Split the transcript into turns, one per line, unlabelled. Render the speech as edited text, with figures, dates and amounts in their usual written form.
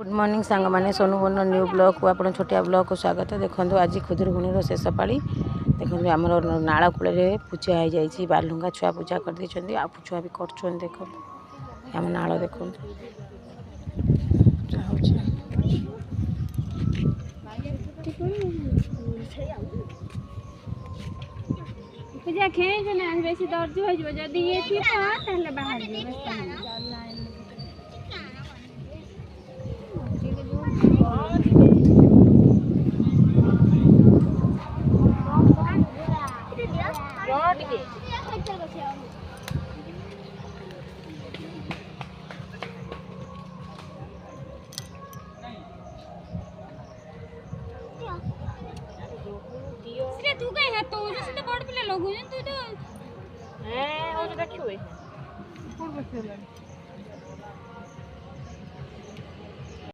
Good morning सांग मैंने सोनू बन न्यू ब्लॉग को आप छोटिया ब्लॉग को स्वागत। देखो आज खुदुरकुणी शेष पाड़ी देखो आमर नाल कूल पूजा हो जाए बालुंगा छुआ पूजा कर आ छुआ भी कर देखो आम नाल देखो
पूजा खेज ना बेसी दर्ज हो जब जदी ये थी ताले बाहर तू कहीं है तो जैसे तो बड़ पिला लोग तू तो हैं हो जो देखियो